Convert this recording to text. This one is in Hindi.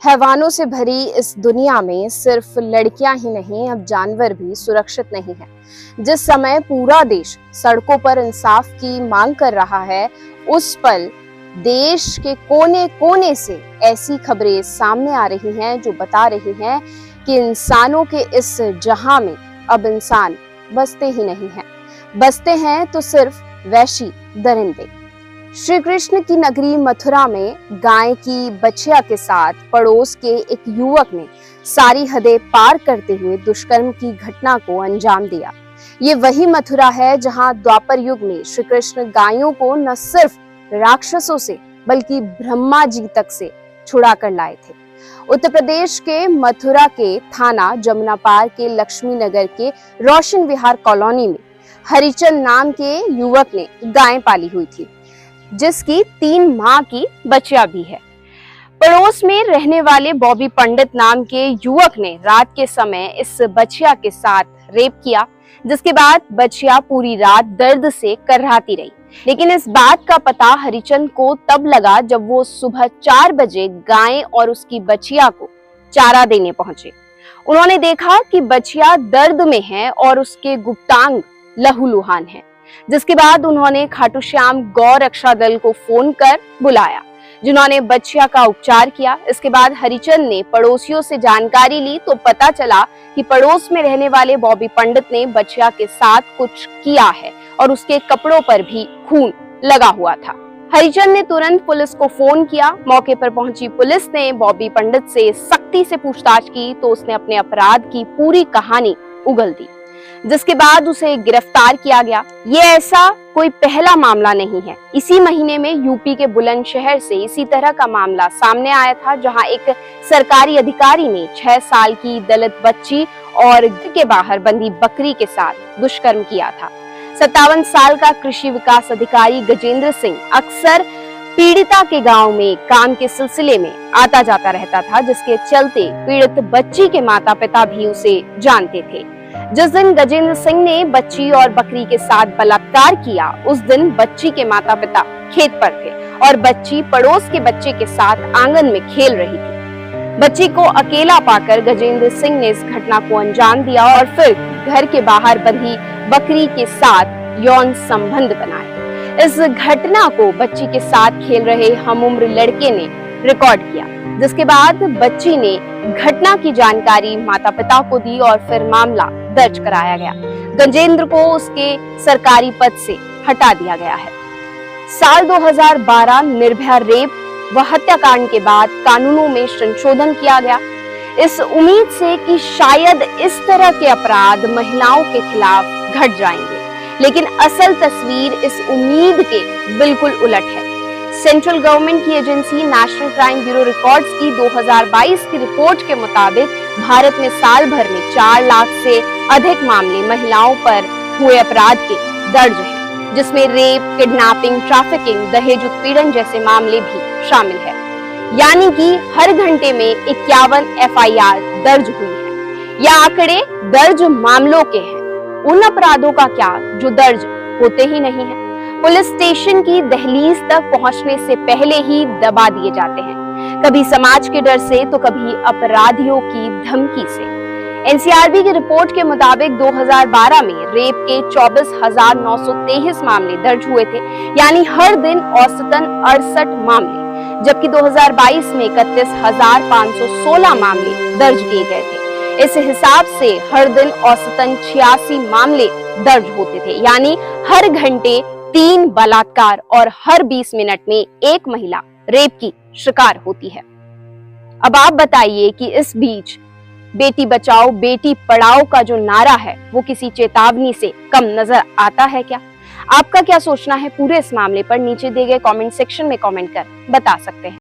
हैवानों से भरी इस दुनिया में सिर्फ लड़कियां ही नहीं, अब जानवर भी सुरक्षित नहीं है। जिस समय पूरा देश सड़कों पर इंसाफ की मांग कर रहा है, उस पल देश के कोने कोने से ऐसी खबरें सामने आ रही हैं जो बता रही हैं कि इंसानों के इस जहां में अब इंसान बसते ही नहीं हैं। बसते हैं तो सिर्फ वैशी दरिंदे। श्री कृष्ण की नगरी मथुरा में गाय की बछिया के साथ पड़ोस के एक युवक ने सारी हदें पार करते हुए दुष्कर्म की घटना को अंजाम दिया। ये वही मथुरा है जहां द्वापर युग में श्री कृष्ण गायों को न सिर्फ राक्षसों से बल्कि ब्रह्मा जी तक से छुड़ा कर लाए थे। उत्तर प्रदेश के मथुरा के थाना जमुना पार के लक्ष्मी नगर के रोशन विहार कॉलोनी में हरिचंद नाम के युवक ने गाय पाली हुई थी, जिसकी 3 माह की बच्चियां भी है। पड़ोस में रहने वाले बॉबी पंडित नाम के युवक ने रात के समय इस बच्चिया के साथ रेप किया, जिसके बाद बच्चिया पूरी रात दर्द से कर्राती रही। लेकिन इस बात का पता हरिचंद को तब लगा जब वो सुबह 4 बजे गाय और उसकी बच्चिया को चारा देने पहुंचे। उन्होंने देखा कि बच्चिया दर्द में है और उसके गुप्तांग लहूलुहान है, जिसके बाद उन्होंने खाटू श्याम गौ रक्षा दल को फोन कर बुलाया, जिन्होंने बच्चिया का उपचार किया। इसके बाद हरिचंद ने पड़ोसियों से जानकारी ली तो पता चला कि पड़ोस में रहने वाले बॉबी पंडित ने बच्चिया के साथ कुछ किया है और उसके कपड़ों पर भी खून लगा हुआ था। हरिचंद ने तुरंत पुलिस को फोन किया। मौके पर पहुंची पुलिस ने बॉबी पंडित से सख्ती से पूछताछ की तो उसने अपने अपराध की पूरी कहानी उगल दी, जिसके बाद उसे गिरफ्तार किया गया। ये ऐसा कोई पहला मामला नहीं है। इसी महीने में यूपी के बुलंदशहर से इसी तरह का मामला सामने आया था, जहां एक सरकारी अधिकारी ने 6 साल की दलित बच्ची और घर के बाहर बंधी बकरी के साथ दुष्कर्म किया था। 57 साल का कृषि विकास अधिकारी गजेंद्र सिंह अक्सर पीड़िता के गांव में काम के सिलसिले में आता जाता रहता था, जिसके चलते पीड़ित बच्ची के माता पिता भी उसे जानते थे। जिस दिन गजेंद्र सिंह ने बच्ची और बकरी के साथ बलात्कार किया, उस दिन बच्ची के माता पिता खेत पर थे और बच्ची पड़ोस के बच्चे के साथ आंगन में खेल रही थी। बच्ची को अकेला पाकर गजेंद्र सिंह ने इस घटना को अंजाम दिया और फिर घर के बाहर बंधी बकरी के साथ यौन संबंध बनाए। इस घटना को बच्ची के साथ खेल रहे हमउम्र लड़के ने रिकॉर्ड किया, जिसके बाद बच्ची ने घटना की जानकारी माता पिता को दी और फिर मामला दर्ज कराया गया। गजेंद्र को उसके सरकारी पद से हटा दिया गया है। साल 2012 निर्भया रेप व हत्याकांड के बाद कानूनों में संशोधन किया गया, इस उम्मीद से कि शायद इस तरह के अपराध महिलाओं के खिलाफ घट जाएंगे। लेकिन असल तस्वीर इस उम्मीद के बिल्कुल उलट है। सेंट्रल गवर्नमेंट की agency national crime bureau records की 2022 की रिपोर्ट के मुताबिक भारत में साल भर में 4 लाख से अधिक मामले महिलाओं पर हुए अपराध के दर्ज हैं, जिसमें रेप, किडनैपिंग, ट्रैफिकिंग, दहेज उत्पीड़न जैसे मामले भी शामिल है। यानी कि हर घंटे में 51 FIR दर्ज हुई है। यह आंकड़े दर्ज मामलों के हैं, उन अपराधों का क्या जो दर्ज होते ही नहीं है। पुलिस स्टेशन की दहलीज तक पहुंचने से पहले ही दबा दिए जाते हैं, कभी समाज के डर से तो कभी अपराधियों की धमकी से। NCRB की रिपोर्ट के मुताबिक 2012 में रेप के 24,923 मामले दर्ज हुए थे, यानी हर दिन औसतन 68 मामले, जबकि 2022 में 31,516 मामले दर्ज किए गए थे। इस हिसाब से हर दिन औसतन 86 मामले दर्ज होते थे, यानी हर घंटे 3 बलात्कार और हर 20 मिनट में एक महिला रेप की शिकार होती है। अब आप बताइए कि इस बीच बेटी बचाओ बेटी पढ़ाओ का जो नारा है वो किसी चेतावनी से कम नजर आता है क्या? आपका क्या सोचना है पूरे इस मामले पर? नीचे दिए गए कमेंट सेक्शन में कमेंट कर बता सकते हैं।